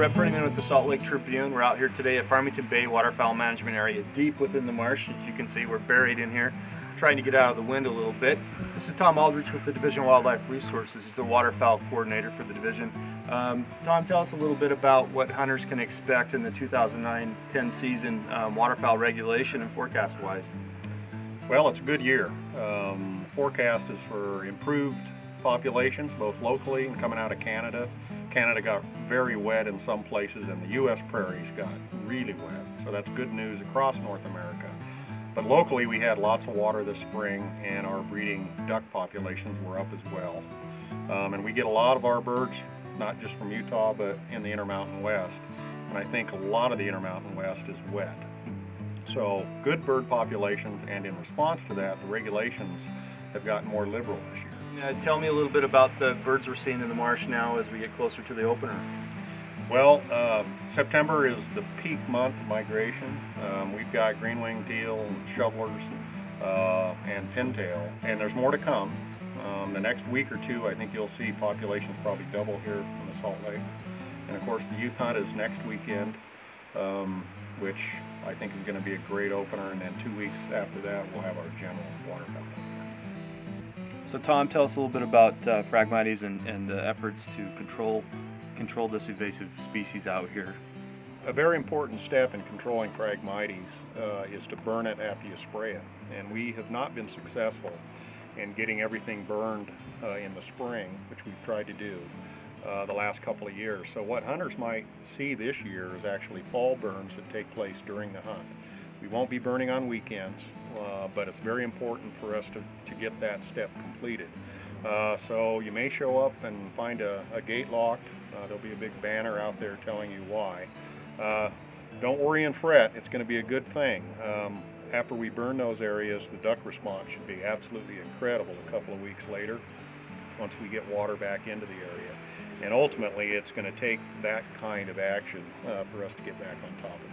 Brett Burning with the Salt Lake Tribune. We're out here today at Farmington Bay Waterfowl Management Area, deep within the marsh. As you can see, we're buried in here, trying to get out of the wind a little bit. This is Tom Aldrich with the Division of Wildlife Resources. He's the waterfowl coordinator for the division. Tom, tell us a little bit about what hunters can expect in the 2009-10 season, waterfowl regulation and forecast-wise. Well, it's a good year. Forecast is for improved populations, both locally and coming out of Canada. Canada got very wet in some places, and the U.S. prairies got really wet, so that's good news across North America. But locally, we had lots of water this spring, and our breeding duck populations were up as well. And we get a lot of our birds, not just from Utah, but in the Intermountain West. And I think a lot of the Intermountain West is wet. So good bird populations, and in response to that, the regulations have gotten more liberal this year. Tell me a little bit about the birds we're seeing in the marsh now as we get closer to the opener. Well, September is the peak month of migration. We've got green-winged teal, shovelers, and pintail, and there's more to come. The next week or two, I think you'll see populations probably double here in the Salt Lake. And of course, the youth hunt is next weekend, which I think is going to be a great opener, and then 2 weeks after that, we'll have our general waterfowl. So Tom, tell us a little bit about Phragmites and the efforts to control this invasive species out here. A very important step in controlling Phragmites is to burn it after you spray it. And we have not been successful in getting everything burned in the spring, which we've tried to do the last couple of years. So what hunters might see this year is actually fall burns that take place during the hunt. We won't be burning on weekends, but it's very important for us to get that step completed. So you may show up and find a gate locked. There'll be a big banner out there telling you why. Don't worry and fret, it's going to be a good thing. After we burn those areas, the duck response should be absolutely incredible a couple of weeks later, once we get water back into the area. And ultimately, it's going to take that kind of action for us to get back on top of it.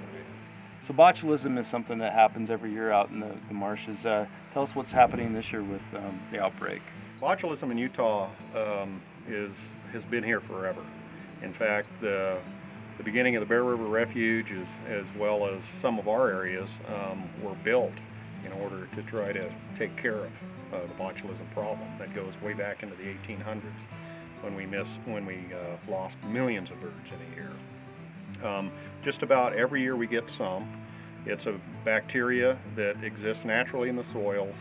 So botulism is something that happens every year out in the marshes. Tell us what's happening this year with the outbreak. Botulism in Utah has been here forever. In fact, the beginning of the Bear River Refuge, as well as some of our areas, were built in order to try to take care of the botulism problem that goes way back into the 1800s when we lost millions of birds in a year. Just about every year we get some. It's a bacteria that exists naturally in the soils.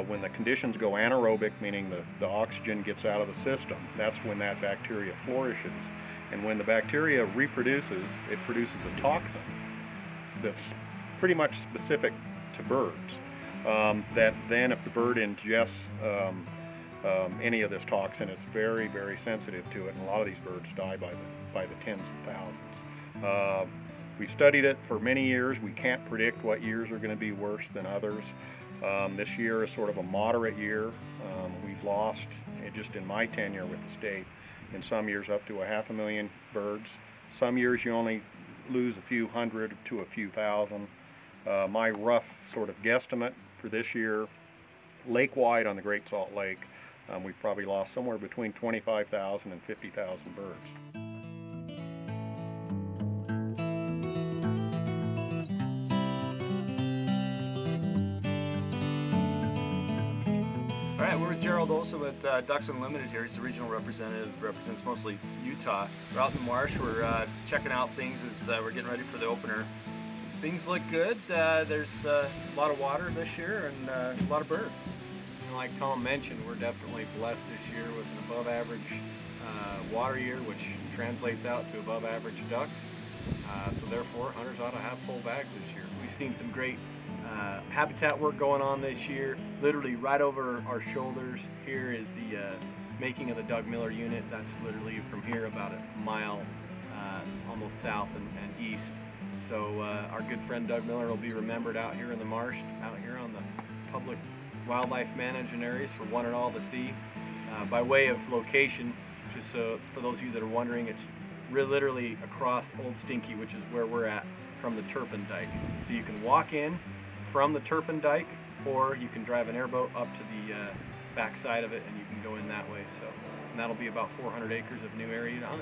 When the conditions go anaerobic, meaning the oxygen gets out of the system, that's when that bacteria flourishes. And when the bacteria reproduces, it produces a toxin that's pretty much specific to birds. That then if the bird ingests any of this toxin, it's very, very sensitive to it, and a lot of these birds die by the tens of thousands. We've studied it for many years. We can't predict what years are going to be worse than others. This year is sort of a moderate year. We've lost, just in my tenure with the state, in some years up to 500,000 birds. Some years you only lose a few hundred to a few thousand. My rough sort of guesstimate for this year, lake-wide on the Great Salt Lake, we've probably lost somewhere between 25,000 and 50,000 birds. All right, we're with Gerald also at Ducks Unlimited here. He's the regional representative, represents mostly Utah. We're out in the marsh, we're checking out things as we're getting ready for the opener. Things look good. There's a lot of water this year and a lot of birds. And like Tom mentioned, we're definitely blessed this year with an above average water year, which translates out to above average ducks. So therefore, hunters ought to have full bags this year. We've seen some great habitat work going on this year. Literally right over our shoulders here is the making of the Doug Miller unit. That's literally from here about a mile, almost south and east. So our good friend Doug Miller will be remembered out here in the marsh, out here on the public wildlife management areas for one and all to see. By way of location, just for those of you that are wondering, it's literally across Old Stinky, which is where we're at from the Turpin Dike. So you can walk in from the Turpin Dike, or you can drive an airboat up to the back side of it and you can go in that way. So, and that'll be about 400 acres of new area to hunt.